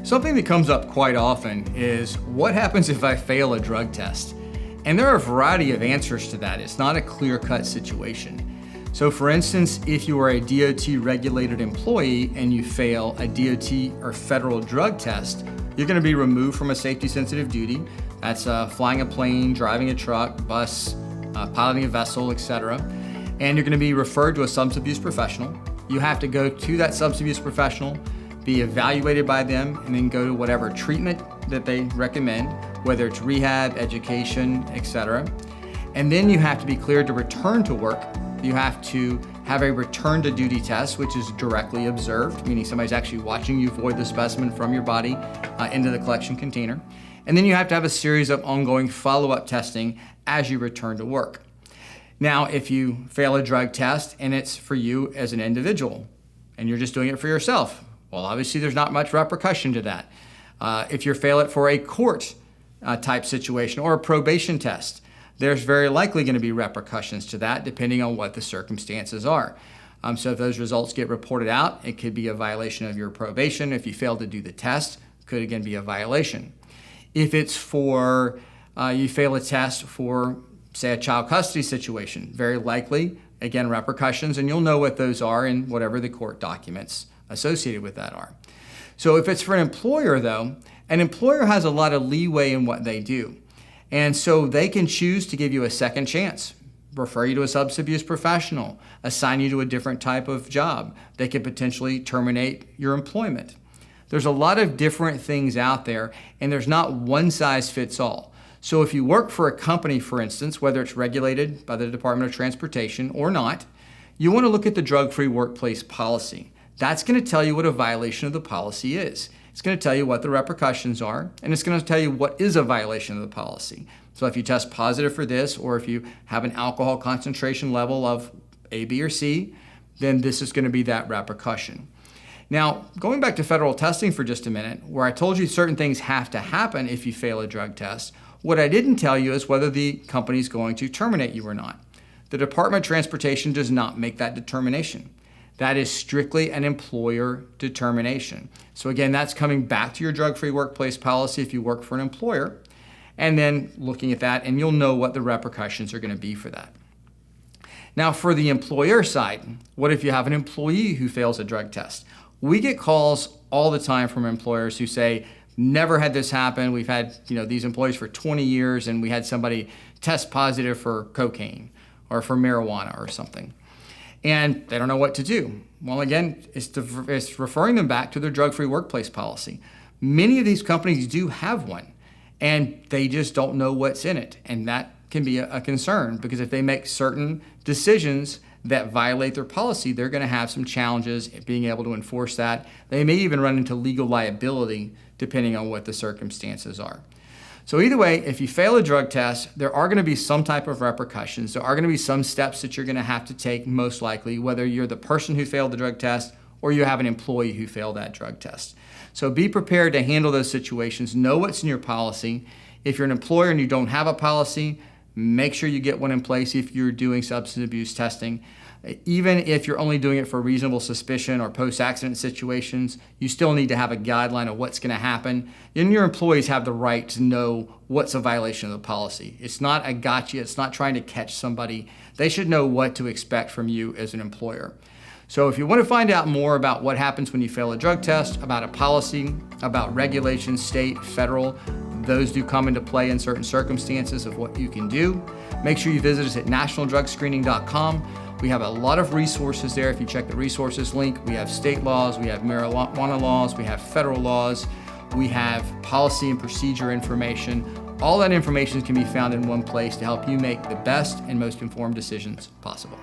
Something that comes up quite often is what happens if I fail a drug test? And there are a variety of answers to that. It's not a clear-cut situation. So for instance, if you are a DOT regulated employee and you fail a DOT or federal drug test, you're going to be removed from a safety sensitive duty. That's flying a plane, driving a truck, bus, piloting a vessel, etc. And you're going to be referred to a substance abuse professional. You have to go to that substance abuse professional, be evaluated by them, and then go to whatever treatment that they recommend, whether it's rehab, education, etc. And then you have to be cleared to return to work. You have to have a return to duty test, which is directly observed, meaning somebody's actually watching you void the specimen from your body into the collection container. And then you have to have a series of ongoing follow-up testing as you return to work. Now, if you fail a drug test and it's for you as an individual and you're just doing it for yourself, well, obviously there's not much repercussion to that. If you fail it for a court type situation or a probation test, there's very likely going to be repercussions to that depending on what the circumstances are. So if those results get reported out, it could be a violation of your probation. If you fail to do the test, it could again be a violation. If it's for, you fail a test for, say, a child custody situation, very likely, again, repercussions, and you'll know what those are in whatever the court documents associated with that are. So if it's for an employer though, an employer has a lot of leeway in what they do. And so they can choose to give you a second chance, refer you to a substance abuse professional, assign you to a different type of job. They could potentially terminate your employment. There's a lot of different things out there, and there's not one size fits all. So if you work for a company, for instance, whether it's regulated by the Department of Transportation or not, you want to look at the drug-free workplace policy. That's going to tell you what a violation of the policy is. It's going to tell you what the repercussions are, and it's going to tell you what is a violation of the policy. So if you test positive for this, or if you have an alcohol concentration level of A, B, or C, then this is going to be that repercussion. Now, going back to federal testing for just a minute, where I told you certain things have to happen if you fail a drug test, what I didn't tell you is whether the company is going to terminate you or not. The Department of Transportation does not make that determination. That is strictly an employer determination. So again, that's coming back to your drug-free workplace policy if you work for an employer, and then looking at that, and you'll know what the repercussions are going to be for that. Now, for the employer side, what if you have an employee who fails a drug test? We get calls all the time from employers who say, never had this happen. We've had these employees for 20 years, and we had somebody test positive for cocaine or for marijuana or something. And they don't know what to do. Well, again, it's referring them back to their drug-free workplace policy. Many of these companies do have one, and they just don't know what's in it. And that can be a concern, because if they make certain decisions that violate their policy, they're going to have some challenges at being able to enforce that. They may even run into legal liability depending on what the circumstances are. So either way, if you fail a drug test, there are going to be some type of repercussions. There are going to be some steps that you're going to have to take, most likely, whether you're the person who failed the drug test or you have an employee who failed that drug test. So be prepared to handle those situations. Know what's in your policy. If you're an employer and you don't have a policy, make sure you get one in place if you're doing substance abuse testing. Even if you're only doing it for reasonable suspicion or post-accident situations, you still need to have a guideline of what's going to happen. And your employees have the right to know what's a violation of the policy. It's not a gotcha. It's not trying to catch somebody. They should know what to expect from you as an employer. So if you want to find out more about what happens when you fail a drug test, about a policy, about regulations, state, federal, those do come into play in certain circumstances of what you can do, make sure you visit us at nationaldrugscreening.com. We have a lot of resources there. If you check the resources link, we have state laws, we have marijuana laws, we have federal laws, we have policy and procedure information. All that information can be found in one place to help you make the best and most informed decisions possible.